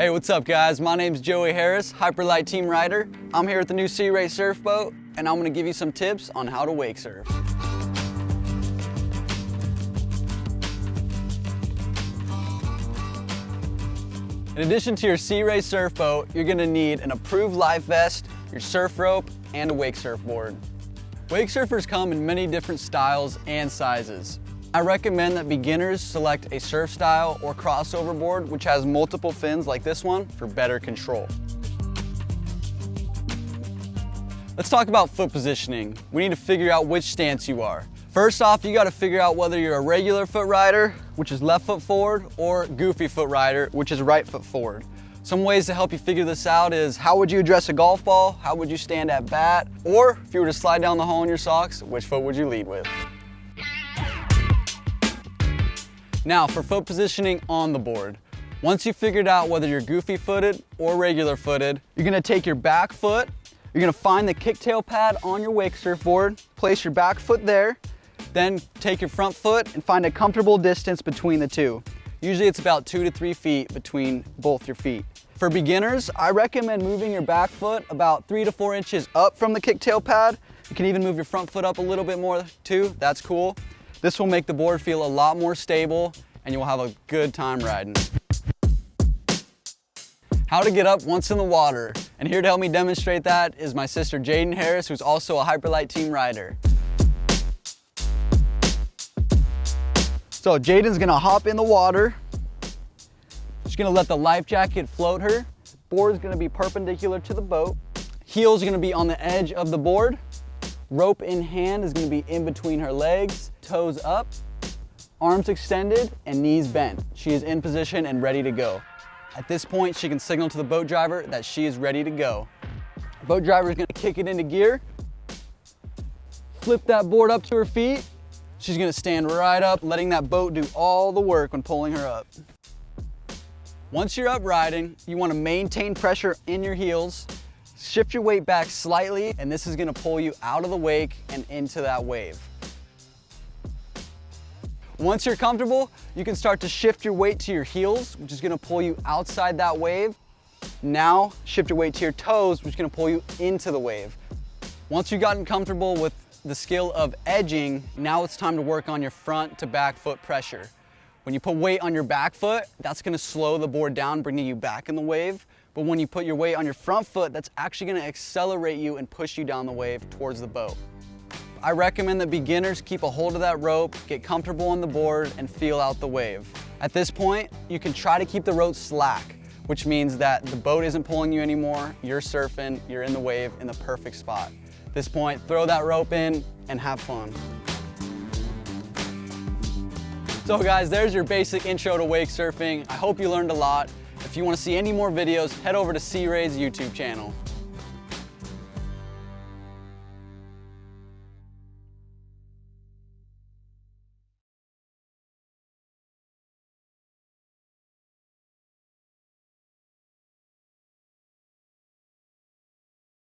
Hey, what's up guys? My name's Jayden Harris, Hyperlite team rider. I'm here at the new Sea Ray surf boat, and I'm gonna give you some tips on how to wake surf. In addition to your Sea Ray surf boat, you're gonna need an approved life vest, your surf rope, and a wake surf board. Wake surfers come in many different styles and sizes. I recommend that beginners select a surf style or crossover board which has multiple fins like this one for better control. Let's talk about foot positioning. We need to figure out which stance you are. First off, you got to figure out whether you're a regular foot rider, which is left foot forward, or goofy foot rider, which is right foot forward. Some ways to help you figure this out is how would you address a golf ball, how would you stand at bat, or if you were to slide down the hole in your socks, which foot would you lead with? Now for foot positioning on the board. Once you've figured out whether you're goofy footed or regular footed, you're gonna take your back foot, you're gonna find the kicktail pad on your wake surf board, place your back foot there, then take your front foot and find a comfortable distance between the two. Usually it's about 2 to 3 feet between both your feet. For beginners, I recommend moving your back foot about 3 to 4 inches up from the kicktail pad. You can even move your front foot up a little bit more too, that's cool. This will make the board feel a lot more stable and you'll have a good time riding. How to get up once in the water. And here to help me demonstrate that is my sister Jayden Harris, who's also a Hyperlite team rider. So Jayden's gonna hop in the water. She's gonna let the life jacket float her. Board's gonna be perpendicular to the boat. Heels are gonna be on the edge of the board. Rope in hand is gonna be in between her legs. Toes up, arms extended, and knees bent. She is in position and ready to go. At this point, she can signal to the boat driver that she is ready to go. Boat driver is gonna kick it into gear, flip that board up to her feet. She's gonna stand right up, letting that boat do all the work when pulling her up. Once you're up riding, you wanna maintain pressure in your heels, shift your weight back slightly, and this is gonna pull you out of the wake and into that wave. Once you're comfortable, you can start to shift your weight to your heels, which is gonna pull you outside that wave. Now, shift your weight to your toes, which is gonna pull you into the wave. Once you've gotten comfortable with the skill of edging, now it's time to work on your front to back foot pressure. When you put weight on your back foot, that's gonna slow the board down, bringing you back in the wave. But when you put your weight on your front foot, that's actually gonna accelerate you and push you down the wave towards the boat. I recommend that beginners keep a hold of that rope, get comfortable on the board, and feel out the wave. At this point, you can try to keep the rope slack, which means that the boat isn't pulling you anymore, you're surfing, you're in the wave in the perfect spot. At this point, throw that rope in and have fun. So guys, there's your basic intro to wake surfing. I hope you learned a lot. If you want to see any more videos, head over to Sea Ray's YouTube channel.